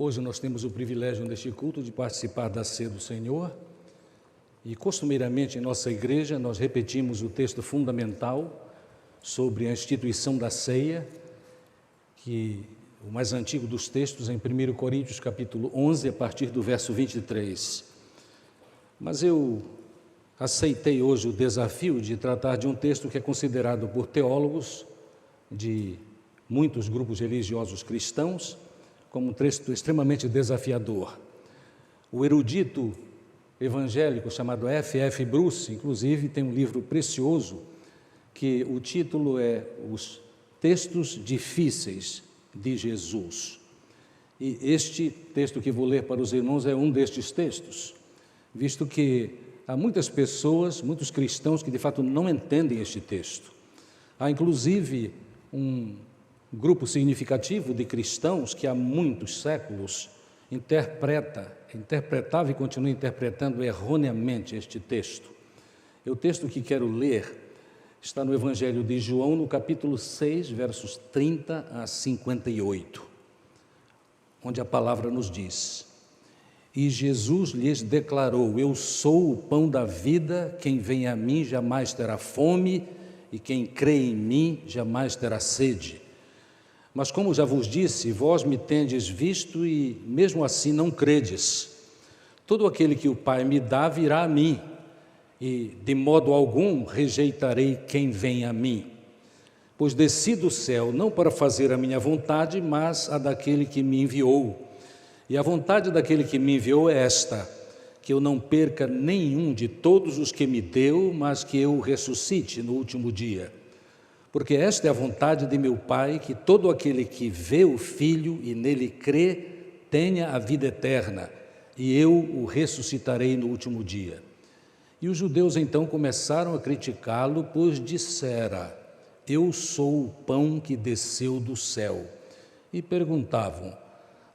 Hoje nós temos o privilégio neste culto de participar da ceia do Senhor e costumeiramente em nossa igreja nós repetimos o texto fundamental sobre a instituição da ceia, que o mais antigo dos textos em 1 Coríntios capítulo 11, a partir do verso 23. Mas eu aceitei hoje o desafio de tratar de um texto que é considerado por teólogos de muitos grupos religiosos cristãos como um texto extremamente desafiador. O erudito evangélico chamado F.F. Bruce, inclusive, tem um livro precioso que o título é Os Textos Difíceis de Jesus. E este texto que vou ler para os irmãos é um destes textos, visto que há muitas pessoas, muitos cristãos que de fato não entendem este texto. Há inclusive um grupo significativo de cristãos que há muitos séculos interpretava e continua interpretando erroneamente este texto. E o texto que quero ler está no Evangelho de João, no capítulo 6, versos 30 a 58, onde a palavra nos diz: E Jesus lhes declarou: Eu sou o pão da vida, quem vem a mim jamais terá fome, e quem crê em mim jamais terá sede. Mas como já vos disse, vós me tendes visto e mesmo assim não credes. Todo aquele que o Pai me dá virá a mim, e de modo algum rejeitarei quem vem a mim. Pois desci do céu não para fazer a minha vontade, mas a daquele que me enviou. E a vontade daquele que me enviou é esta: que eu não perca nenhum de todos os que me deu, mas que eu ressuscite no último dia. Porque esta é a vontade de meu Pai, que todo aquele que vê o Filho e nele crê, tenha a vida eterna, e eu o ressuscitarei no último dia. E os judeus então começaram a criticá-lo, pois dissera: Eu sou o pão que desceu do céu. E perguntavam: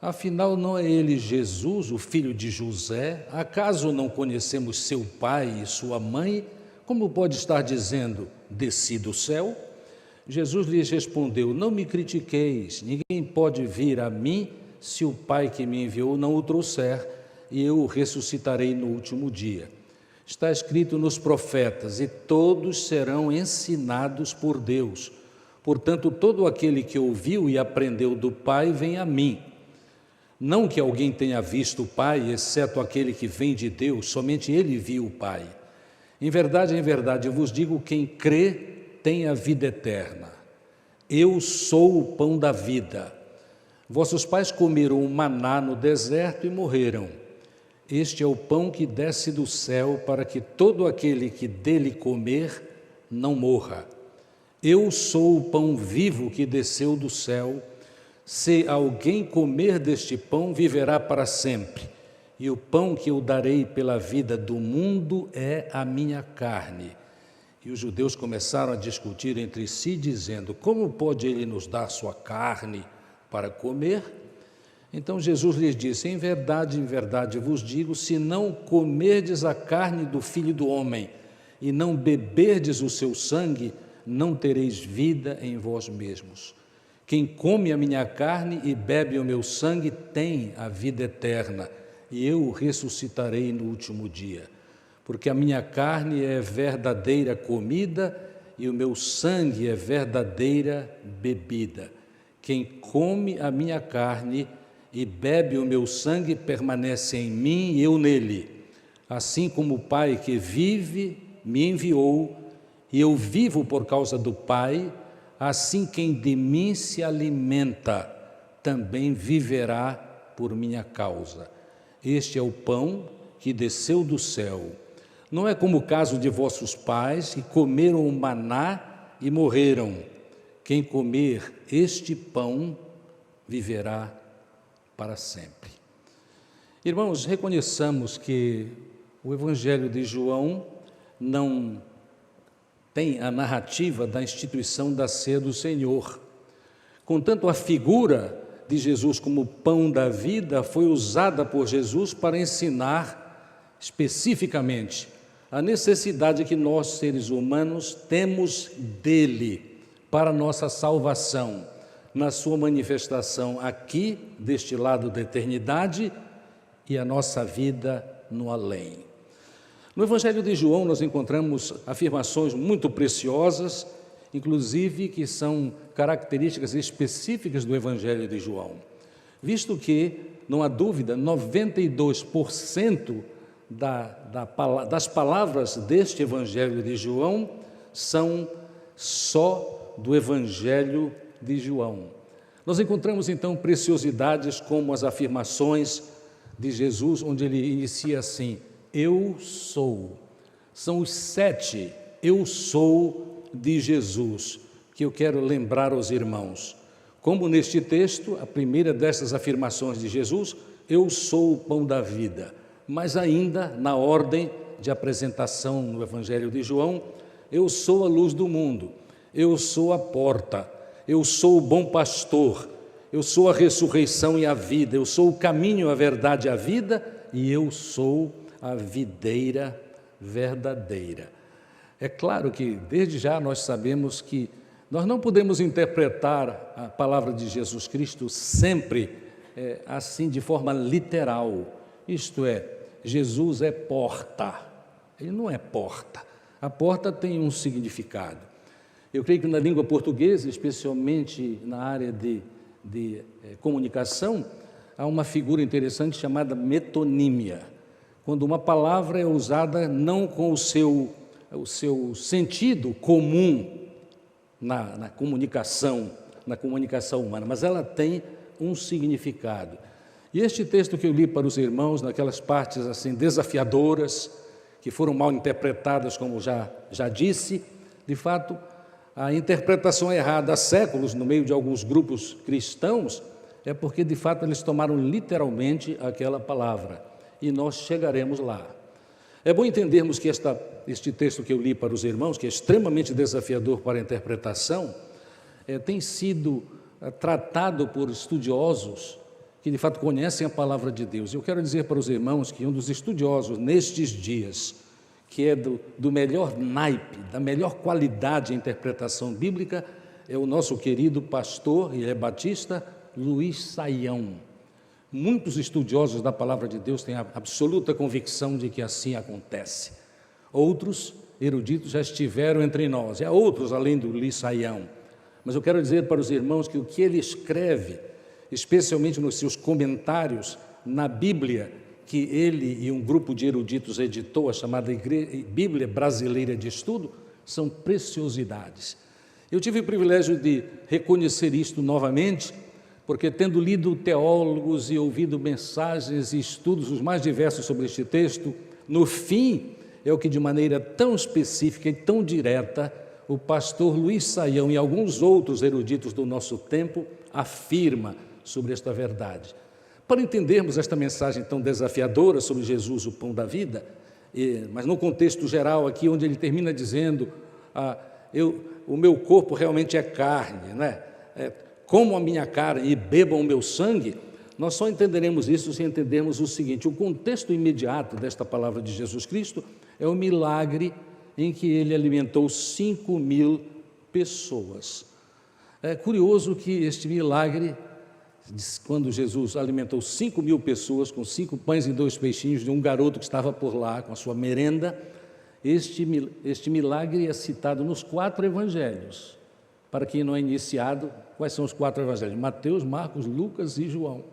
Afinal, não é ele Jesus, o filho de José? Acaso não conhecemos seu pai e sua mãe? Como pode estar dizendo: Desci do céu? Jesus lhes respondeu: Não me critiqueis, ninguém pode vir a mim se o Pai que me enviou não o trouxer, e eu o ressuscitarei no último dia. Está escrito nos profetas: E todos serão ensinados por Deus. Portanto, todo aquele que ouviu e aprendeu do Pai vem a mim. Não que alguém tenha visto o Pai, exceto aquele que vem de Deus, somente ele viu o Pai. Em verdade, eu vos digo: quem crê tem a vida eterna. Eu sou o pão da vida. Vossos pais comeram o maná no deserto e morreram. Este é o pão que desce do céu, para que todo aquele que dele comer não morra. Eu sou o pão vivo que desceu do céu. Se alguém comer deste pão, viverá para sempre. E o pão que eu darei pela vida do mundo é a minha carne. E os judeus começaram a discutir entre si, dizendo: Como pode ele nos dar sua carne para comer? Então Jesus lhes disse: em verdade, vos digo, se não comerdes a carne do Filho do Homem e não beberdes o seu sangue, não tereis vida em vós mesmos. Quem come a minha carne e bebe o meu sangue tem a vida eterna, e eu o ressuscitarei no último dia. Porque a minha carne é verdadeira comida e o meu sangue é verdadeira bebida. Quem come a minha carne e bebe o meu sangue permanece em mim e eu nele. Assim como o Pai que vive me enviou, e eu vivo por causa do Pai, assim quem de mim se alimenta também viverá por minha causa. Este é o pão que desceu do céu. Não é como o caso de vossos pais, que comeram o maná e morreram. Quem comer este pão viverá para sempre. Irmãos, reconheçamos que o Evangelho de João não tem a narrativa da instituição da ceia do Senhor. Contanto, a figura de Jesus como pão da vida foi usada por Jesus para ensinar especificamente a necessidade que nós, seres humanos, temos dele para a nossa salvação. na sua manifestação aqui, deste lado da eternidade, e a nossa vida no além. No Evangelho de João nós encontramos afirmações muito preciosas, inclusive que são características específicas do Evangelho de João, visto que, não há dúvida, 92% das palavras deste Evangelho de João são só do Evangelho de João. Nós encontramos então preciosidades como as afirmações de Jesus, onde ele inicia assim: eu sou. São os 7 eu sou de Jesus que eu quero lembrar aos irmãos. Como neste texto, a primeira dessas afirmações de Jesus, eu sou o pão da vida, mas ainda na ordem de apresentação no Evangelho de João, eu sou a luz do mundo, eu sou a porta, eu sou o bom pastor, eu sou a ressurreição e a vida, eu sou o caminho, a verdade e a vida, e eu sou a videira verdadeira. É claro que desde já nós sabemos que nós não podemos interpretar a palavra de Jesus Cristo sempre assim de forma literal, isto é, Jesus é porta, ele não é porta, a porta tem um significado. Eu creio que na língua portuguesa, especialmente na área de comunicação, há uma figura interessante chamada metonímia, quando uma palavra é usada não com o seu sentido comum na comunicação humana, mas ela tem um significado. E este texto que eu li para os irmãos, naquelas partes assim desafiadoras, que foram mal interpretadas, como já disse, de fato, a interpretação errada há séculos no meio de alguns grupos cristãos é porque, de fato, eles tomaram literalmente aquela palavra, e nós chegaremos lá. É bom entendermos que este texto que eu li para os irmãos, que é extremamente desafiador para a interpretação, tem sido tratado por estudiosos que, de fato, conhecem a palavra de Deus. Eu quero dizer para os irmãos que um dos estudiosos nestes dias, que é do melhor naipe, da melhor qualidade em interpretação bíblica, é o nosso querido pastor, ele é batista, Luiz Saião. Muitos estudiosos da palavra de Deus têm a absoluta convicção de que assim acontece. Outros eruditos já estiveram entre nós, e há outros além do Luiz Saião. Mas eu quero dizer para os irmãos que o que ele escreve, especialmente nos seus comentários na Bíblia, que ele e um grupo de eruditos editou, a chamada Bíblia Brasileira de Estudo, são preciosidades. Eu tive o privilégio de reconhecer isto novamente, porque tendo lido teólogos e ouvido mensagens e estudos os mais diversos sobre este texto, no fim, é o que de maneira tão específica e tão direta, o pastor Luiz Saião e alguns outros eruditos do nosso tempo afirma sobre esta verdade. Para entendermos esta mensagem tão desafiadora sobre Jesus, o pão da vida, mas no contexto geral aqui, onde ele termina dizendo, o meu corpo realmente é carne, né? Comam a minha carne e bebam o meu sangue, nós só entenderemos isso se entendermos o seguinte: o contexto imediato desta palavra de Jesus Cristo é o milagre em que ele alimentou 5.000 pessoas. É curioso que este milagre, quando Jesus alimentou 5.000 pessoas com 5 pães e 2 peixinhos de um garoto que estava por lá com a sua merenda, este milagre é citado nos 4 evangelhos. Para quem não é iniciado, quais são os 4 evangelhos? Mateus, Marcos, Lucas e João.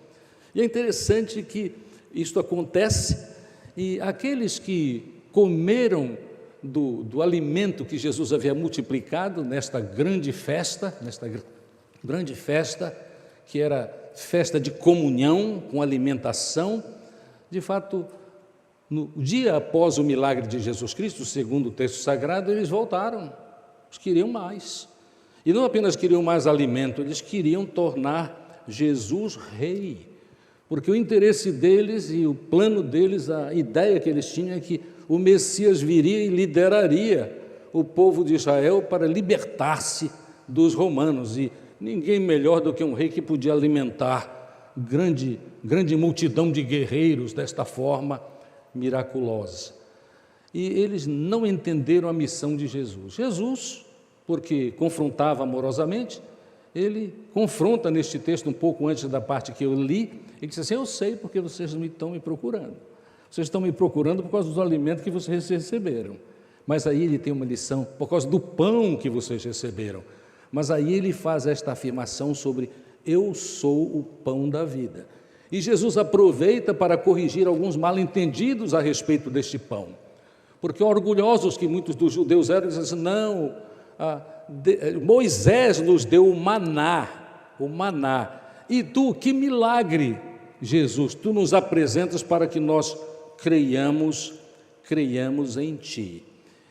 E é interessante que isto acontece e aqueles que comeram do alimento que Jesus havia multiplicado nesta grande festa, que era festa de comunhão com alimentação, de fato, no dia após o milagre de Jesus Cristo, segundo o texto sagrado, eles voltaram, eles queriam mais. E não apenas queriam mais alimento, eles queriam tornar Jesus rei, porque o interesse deles e o plano deles, a ideia que eles tinham é que o Messias viria e lideraria o povo de Israel para libertar-se dos romanos, e ninguém melhor do que um rei que podia alimentar grande multidão de guerreiros desta forma miraculosa. E eles não entenderam a missão de Jesus. Jesus, porque confrontava amorosamente, ele confronta neste texto, um pouco antes da parte que eu li, ele diz assim: eu sei porque vocês estão me procurando. Vocês estão me procurando por causa dos alimentos que vocês receberam. Mas aí ele tem uma lição, por causa do pão que vocês receberam. Mas aí ele faz esta afirmação sobre: eu sou o pão da vida. E Jesus aproveita para corrigir alguns mal-entendidos a respeito deste pão. Porque orgulhosos que muitos dos judeus eram, dizem assim: não, Moisés nos deu o maná. E tu, que milagre, Jesus, tu nos apresentas para que nós creiamos em ti.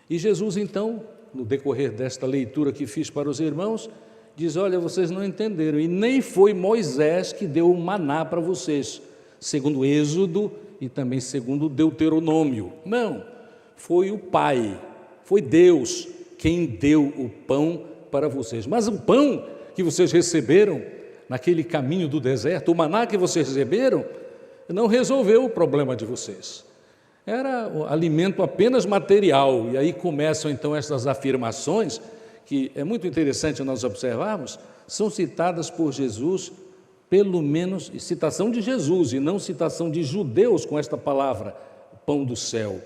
E Jesus, então, no decorrer desta leitura que fiz para os irmãos, diz: olha, vocês não entenderam, e nem foi Moisés que deu o maná para vocês, segundo Êxodo e também segundo Deuteronômio. Não, foi o Pai, foi Deus quem deu o pão para vocês. Mas o pão que vocês receberam naquele caminho do deserto, o maná que vocês receberam, não resolveu o problema de vocês. Era um alimento apenas material. E aí começam então essas afirmações, que é muito interessante nós observarmos, são citadas por Jesus, pelo menos, citação de Jesus e não citação de judeus com esta palavra, pão do céu,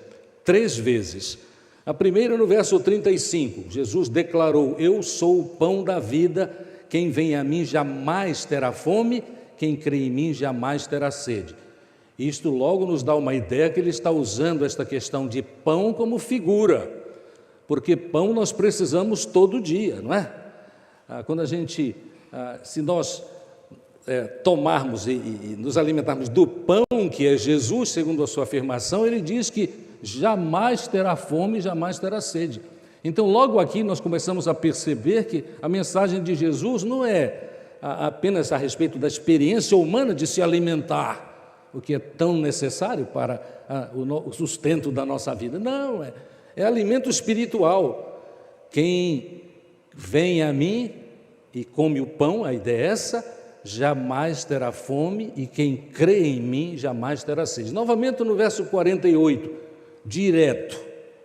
3 vezes. A primeira no verso 35, Jesus declarou: eu sou o pão da vida, quem vem a mim jamais terá fome, quem crê em mim jamais terá sede. Isto logo nos dá uma ideia que ele está usando esta questão de pão como figura, porque pão nós precisamos todo dia, não é? Quando a gente, se nós tomarmos e nos alimentarmos do pão que é Jesus, segundo a sua afirmação, ele diz que jamais terá fome, jamais terá sede. Então logo aqui nós começamos a perceber que a mensagem de Jesus não é apenas a respeito da experiência humana de se alimentar, o que é tão necessário para o sustento da nossa vida. Não, é alimento espiritual. Quem vem a mim e come o pão, a ideia é essa, jamais terá fome, e quem crê em mim jamais terá sede. Novamente no verso 48, direto: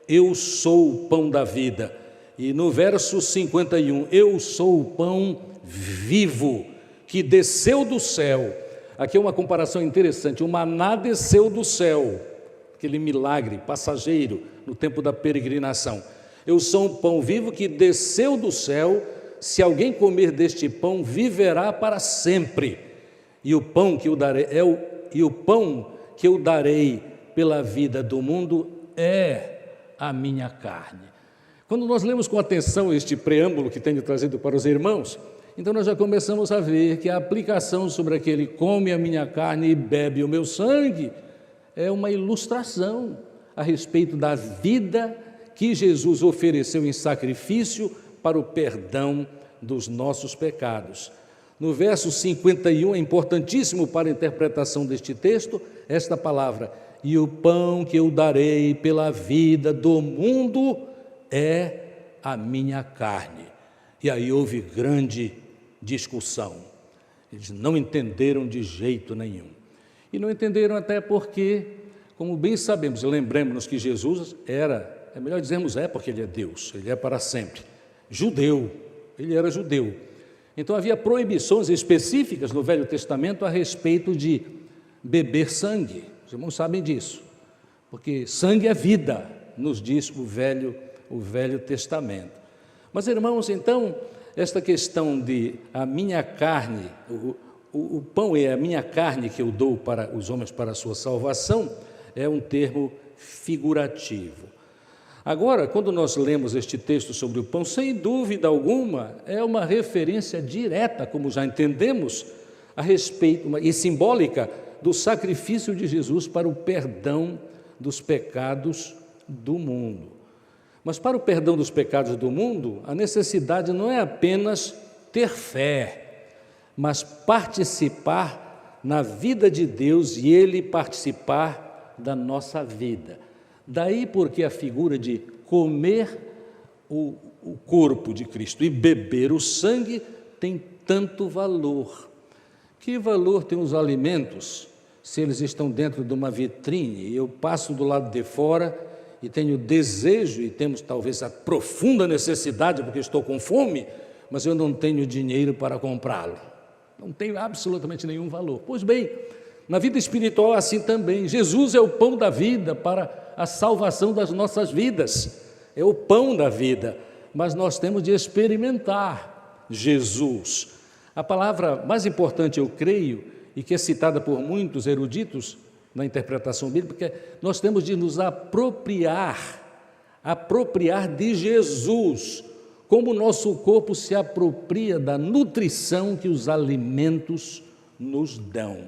eu sou o pão da vida. E no verso 51, eu sou o pão vivo que desceu do céu. Aqui é uma comparação interessante: o maná desceu do céu, aquele milagre passageiro no tempo da peregrinação. Eu sou um pão vivo que desceu do céu, se alguém comer deste pão, viverá para sempre. E o pão que eu darei pela vida do mundo é a minha carne. Quando nós lemos com atenção este preâmbulo que tenho trazido para os irmãos, então nós já começamos a ver que a aplicação sobre aquele come a minha carne e bebe o meu sangue é uma ilustração a respeito da vida que Jesus ofereceu em sacrifício para o perdão dos nossos pecados. No verso 51, é importantíssimo para a interpretação deste texto, esta palavra: e o pão que eu darei pela vida do mundo é a minha carne. E aí houve grande discussão. Eles não entenderam de jeito nenhum. E não entenderam até porque, como bem sabemos, lembremos-nos que Jesus é melhor dizermos porque ele é Deus, ele é para sempre, judeu, ele era judeu. Então havia proibições específicas no Velho Testamento a respeito de beber sangue. Os irmãos sabem disso, porque sangue é vida, nos diz o Velho Testamento. Mas, irmãos, então, esta questão de a minha carne, o pão é a minha carne que eu dou para os homens para a sua salvação, é um termo figurativo. Agora, quando nós lemos este texto sobre o pão, sem dúvida alguma, é uma referência direta, como já entendemos, a respeito, e simbólica, do sacrifício de Jesus para o perdão dos pecados do mundo. Mas para o perdão dos pecados do mundo, a necessidade não é apenas ter fé, mas participar na vida de Deus e Ele participar da nossa vida. Daí porque a figura de comer o corpo de Cristo e beber o sangue tem tanto valor. Que valor tem os alimentos se eles estão dentro de uma vitrine e eu passo do lado de fora e tenho desejo, e temos talvez a profunda necessidade, porque estou com fome, mas eu não tenho dinheiro para comprá-lo. Não tem absolutamente nenhum valor. Pois bem, na vida espiritual é assim também. Jesus é o pão da vida para a salvação das nossas vidas. É o pão da vida, mas nós temos de experimentar Jesus. A palavra mais importante, eu creio, e que é citada por muitos eruditos na interpretação bíblica, nós temos de nos apropriar de Jesus, como o nosso corpo se apropria da nutrição que os alimentos nos dão.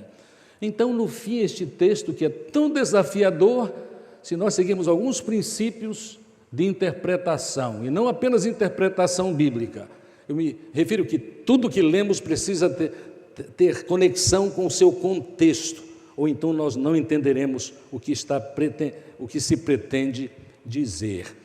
Então, no fim, este texto que é tão desafiador, se nós seguirmos alguns princípios de interpretação, e não apenas interpretação bíblica, eu me refiro que tudo que lemos precisa ter conexão com o seu contexto, ou então nós não entenderemos o que se pretende dizer.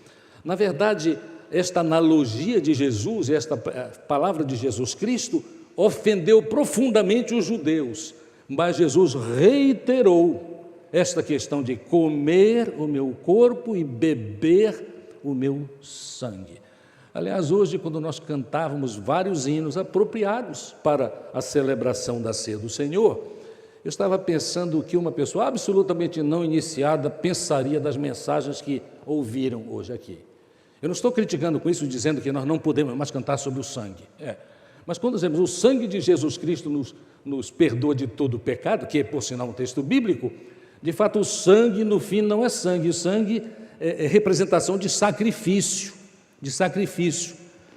Na verdade, esta analogia de Jesus, esta palavra de Jesus Cristo, ofendeu profundamente os judeus, mas Jesus reiterou esta questão de comer o meu corpo e beber o meu sangue. Aliás, hoje, quando nós cantávamos vários hinos apropriados para a celebração da ceia do Senhor, eu estava pensando o que uma pessoa absolutamente não iniciada pensaria das mensagens que ouviram hoje aqui. Eu não estou criticando com isso, dizendo que nós não podemos mais cantar sobre o sangue. Mas quando dizemos o sangue de Jesus Cristo nos perdoa de todo o pecado, que é, por sinal, um texto bíblico, de fato o sangue no fim não é sangue, o sangue é representação de sacrifício,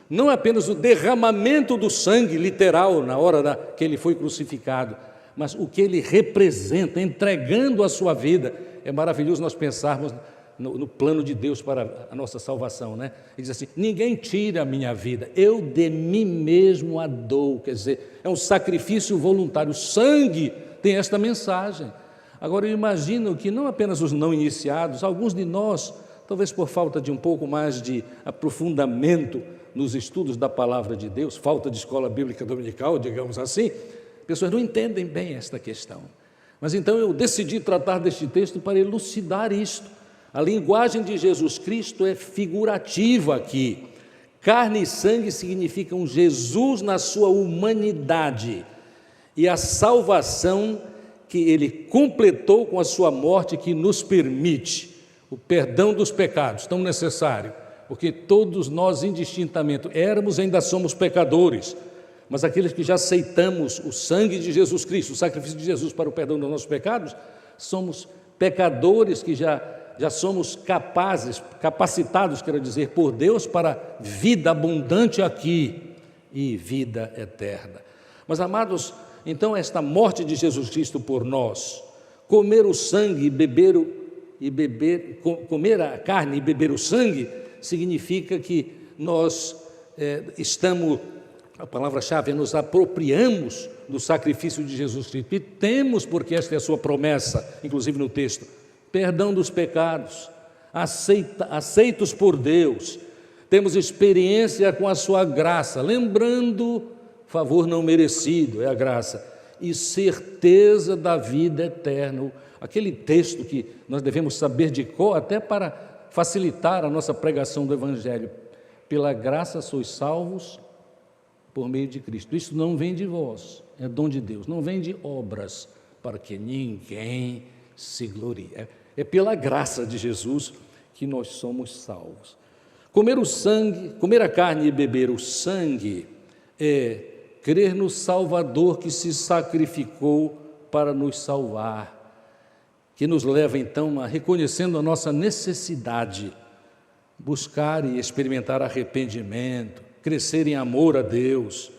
não apenas o derramamento do sangue literal na hora que ele foi crucificado, mas o que ele representa, entregando a sua vida. É maravilhoso nós pensarmos no plano de Deus para a nossa salvação, né? Ele diz assim: ninguém tira a minha vida, eu de mim mesmo a dou. Quer dizer, é um sacrifício voluntário. O sangue tem esta mensagem. Agora eu imagino que não apenas os não iniciados, alguns de nós, talvez por falta de um pouco mais de aprofundamento nos estudos da palavra de Deus, falta de escola bíblica dominical, digamos assim, pessoas não entendem bem esta questão. Mas então eu decidi tratar deste texto para elucidar isto. A linguagem de Jesus Cristo é figurativa aqui. Carne e sangue significam Jesus na sua humanidade e a salvação que ele completou com a sua morte, que nos permite o perdão dos pecados, tão necessário, porque todos nós indistintamente éramos e ainda somos pecadores, mas aqueles que já aceitamos o sangue de Jesus Cristo, o sacrifício de Jesus para o perdão dos nossos pecados, somos pecadores que já somos capacitados, quero dizer, por Deus para vida abundante aqui e vida eterna. Mas, amados, então esta morte de Jesus Cristo por nós, comer o sangue comer a carne e beber o sangue, significa que nós a palavra-chave é nos apropriamos do sacrifício de Jesus Cristo, e temos, porque esta é a sua promessa, inclusive no texto, perdão dos pecados, aceitos por Deus, temos experiência com a sua graça, lembrando, favor não merecido, é a graça, e certeza da vida eterna. Aquele texto que nós devemos saber de cor, até para facilitar a nossa pregação do Evangelho. Pela graça sois salvos por meio de Cristo. Isso não vem de vós, é dom de Deus, não vem de obras, para que ninguém se glorie. É pela graça de Jesus que nós somos salvos. Comer a carne e beber o sangue é crer no Salvador que se sacrificou para nos salvar, que nos leva então a, reconhecendo a nossa necessidade, buscar e experimentar arrependimento, crescer em amor a Deus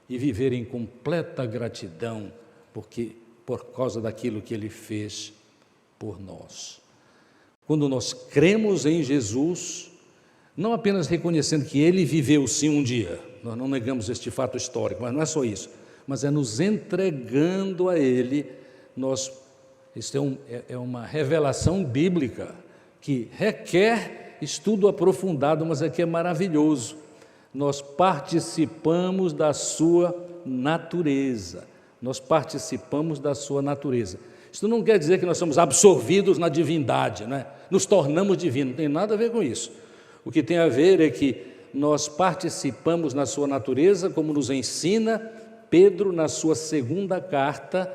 e viver em completa gratidão, por causa daquilo que Ele fez por nós. Quando nós cremos em Jesus, não apenas reconhecendo que Ele viveu sim um dia, nós não negamos este fato histórico, mas não é só isso, mas é nos entregando a Ele. Isso é uma revelação bíblica que requer estudo aprofundado, mas é que é maravilhoso. Nós participamos da sua natureza, Isso não quer dizer que nós somos absorvidos na divindade, né? Nos tornamos divinos, não tem nada a ver com isso. O que tem a ver é que nós participamos na sua natureza, como nos ensina Pedro na sua segunda carta,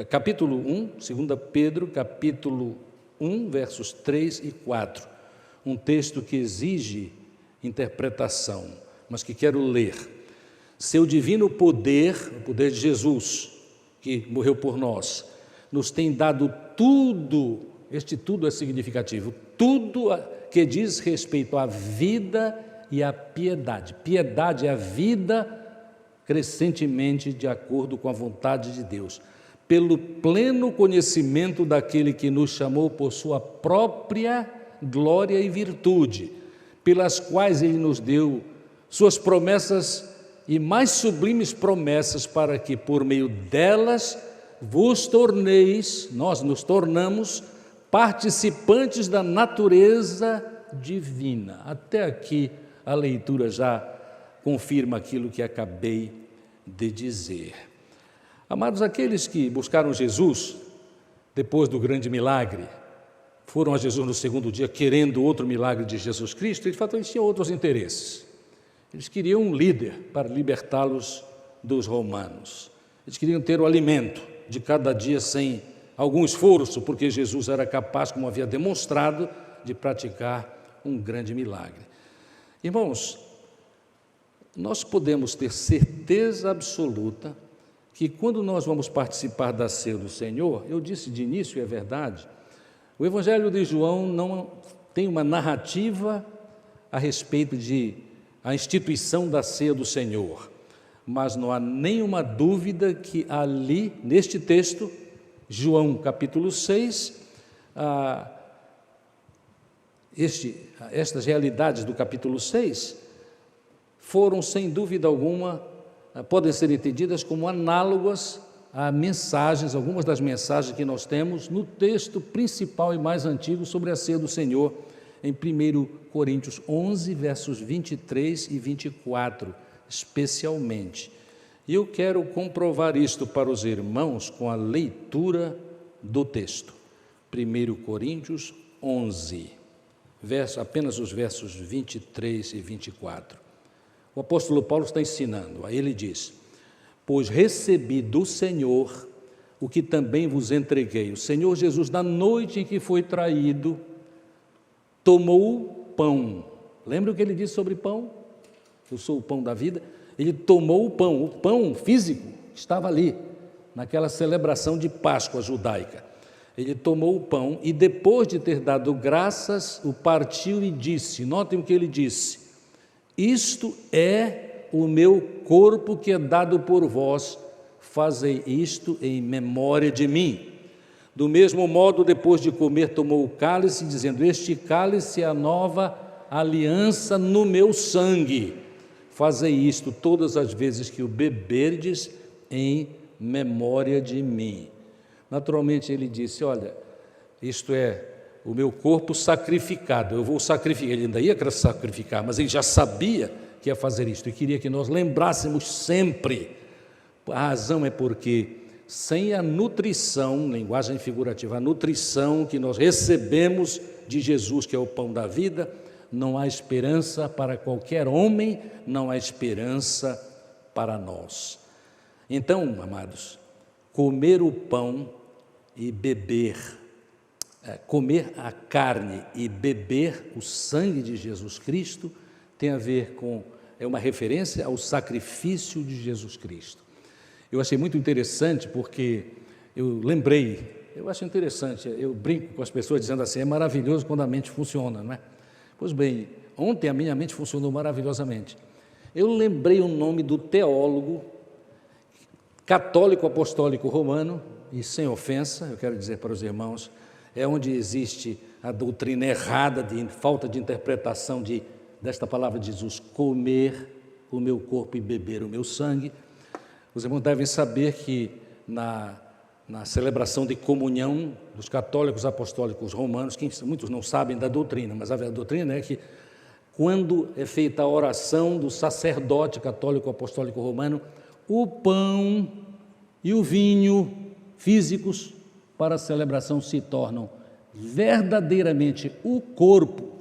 capítulo 1, 2 Pedro, capítulo 1, versos 3 e 4. Um texto que exige interpretação, mas que quero ler. Seu divino poder, o poder de Jesus, que morreu por nós, nos tem dado tudo, este tudo é significativo, tudo que diz respeito à vida e à piedade. Piedade é a vida crescentemente de acordo com a vontade de Deus, pelo pleno conhecimento daquele que nos chamou por sua própria glória e virtude, pelas quais Ele nos deu suas promessas e mais sublimes promessas, para que por meio delas nós nos tornamos participantes da natureza divina. Até aqui a leitura já confirma aquilo que acabei de dizer. Amados, aqueles que buscaram Jesus depois do grande milagre, foram a Jesus no segundo dia querendo outro milagre de Jesus Cristo, de fato eles tinham outros interesses. Eles queriam um líder para libertá-los dos romanos. Eles queriam ter o alimento de cada dia sem algum esforço, porque Jesus era capaz, como havia demonstrado, de praticar um grande milagre. Irmãos, nós podemos ter certeza absoluta que quando nós vamos participar da ceia do Senhor, eu disse de início, e é verdade, o Evangelho de João não tem uma narrativa a respeito de a instituição da ceia do Senhor, mas não há nenhuma dúvida que ali, neste texto, João capítulo 6, estas realidades do capítulo 6 foram, sem dúvida alguma, podem ser entendidas como análogas a mensagens, algumas das mensagens que nós temos no texto principal e mais antigo sobre a ceia do Senhor, em 1 Coríntios 11, versos 23 e 24, especialmente. E eu quero comprovar isto para os irmãos com a leitura do texto. 1 Coríntios 11, apenas os versos 23 e 24. O apóstolo Paulo está ensinando, aí ele diz: pois recebi do Senhor o que também vos entreguei. O Senhor Jesus, na noite em que foi traído, tomou pão. Lembra o que ele disse sobre pão? Eu sou o pão da vida. Ele tomou o pão físico estava ali, naquela celebração de Páscoa judaica. Ele tomou o pão e, depois de ter dado graças, o partiu e disse, notem o que ele disse: isto é o meu corpo que é dado por vós, fazei isto em memória de mim. Do mesmo modo, depois de comer, tomou o cálice, dizendo: este cálice é a nova aliança no meu sangue. Fazei isto todas as vezes que o beberdes em memória de mim. Naturalmente, ele disse: olha, isto é o meu corpo sacrificado, eu vou sacrificar. Ele ainda ia sacrificar, mas ele já sabia que ia fazer isto e queria que nós lembrássemos sempre. A razão é porque sem a nutrição, linguagem figurativa, a nutrição que nós recebemos de Jesus, que é o pão da vida, não há esperança para qualquer homem, não há esperança para nós. Então, amados, comer o pão e beber, comer a carne e beber o sangue de Jesus Cristo tem a ver com, é uma referência ao sacrifício de Jesus Cristo. Eu achei muito interessante porque eu acho interessante, eu brinco com as pessoas dizendo assim, é maravilhoso quando a mente funciona, não é? Pois bem, ontem a minha mente funcionou maravilhosamente. Eu lembrei o nome do teólogo católico apostólico romano, e sem ofensa, eu quero dizer para os irmãos, é onde existe a doutrina errada, de falta de interpretação desta palavra de Jesus, comer o meu corpo e beber o meu sangue. Os irmãos devem saber que na celebração de comunhão dos católicos apostólicos romanos, que muitos não sabem da doutrina, mas a doutrina é que quando é feita a oração do sacerdote católico apostólico romano, o pão e o vinho físicos para a celebração se tornam verdadeiramente o corpo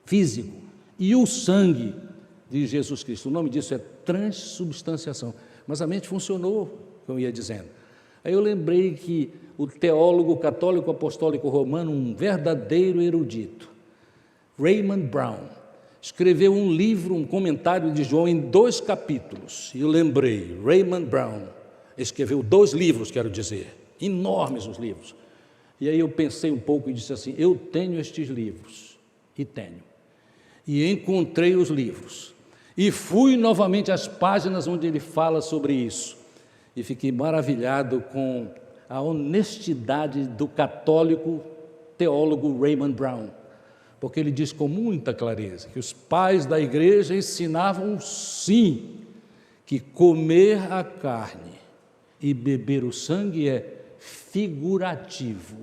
físico, e o sangue de Jesus Cristo. O nome disso é transubstanciação. Mas a mente funcionou, como eu ia dizendo. Aí eu lembrei que o teólogo católico apostólico romano, um verdadeiro erudito, Raymond Brown, escreveu um livro, um comentário de João em 2 capítulos. E eu lembrei, Raymond Brown escreveu 2 livros, quero dizer, enormes os livros. E aí eu pensei um pouco e disse assim, eu tenho estes livros, e tenho. E encontrei os livros. E fui novamente às páginas onde ele fala sobre isso. E fiquei maravilhado com a honestidade do católico teólogo Raymond Brown, porque ele diz com muita clareza que os pais da igreja ensinavam sim, que comer a carne e beber o sangue é figurativo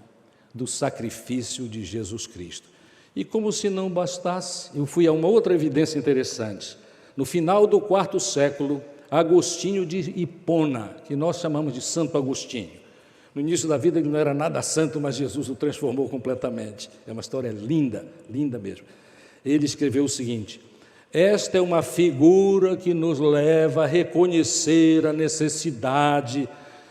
do sacrifício de Jesus Cristo. E como se não bastasse, eu fui a uma outra evidência interessante. No final do 4º século, Agostinho de Hipona, que nós chamamos de Santo Agostinho. No início da vida ele não era nada santo, mas Jesus o transformou completamente. É uma história linda, linda mesmo. Ele escreveu o seguinte: esta é uma figura que nos leva a reconhecer a necessidade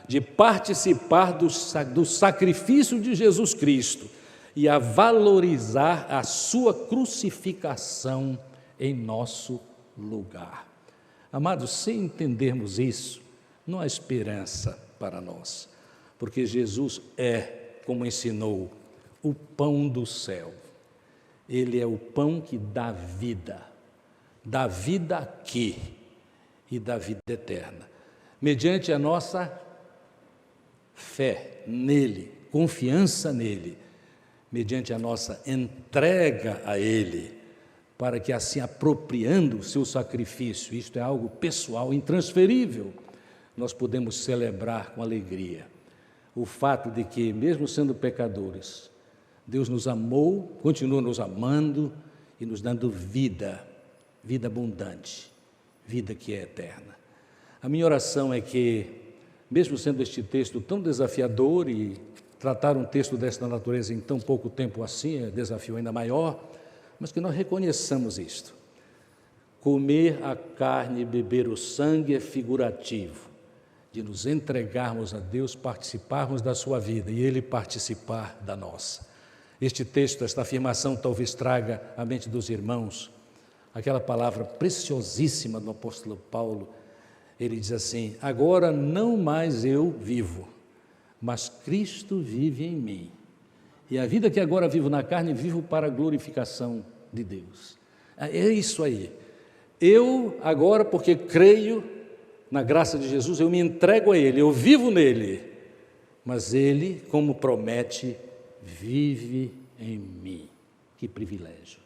de participar do sacrifício de Jesus Cristo e a valorizar a sua crucificação em nosso lugar. Amados, se entendermos isso, não há esperança para nós, porque Jesus é, como ensinou, o pão do céu. Ele é o pão que dá vida aqui e dá vida eterna, mediante a nossa fé nele, confiança nele, mediante a nossa entrega a ele, para que assim, apropriando o seu sacrifício, isto é algo pessoal, intransferível, nós podemos celebrar com alegria o fato de que, mesmo sendo pecadores, Deus nos amou, continua nos amando e nos dando vida, vida abundante, vida que é eterna. A minha oração é que, mesmo sendo este texto tão desafiador e tratar um texto desta natureza em tão pouco tempo assim, é desafio ainda maior, mas que nós reconheçamos isto. Comer a carne e beber o sangue é figurativo de nos entregarmos a Deus, participarmos da sua vida e Ele participar da nossa. Este texto, esta afirmação talvez traga à mente dos irmãos aquela palavra preciosíssima do apóstolo Paulo. Ele diz assim: agora não mais eu vivo, mas Cristo vive em mim. E a vida que agora vivo na carne, vivo para a glorificação de Deus. É isso aí. Eu agora, porque creio na graça de Jesus, eu me entrego a Ele, eu vivo nele, mas Ele, como promete, vive em mim. Que privilégio!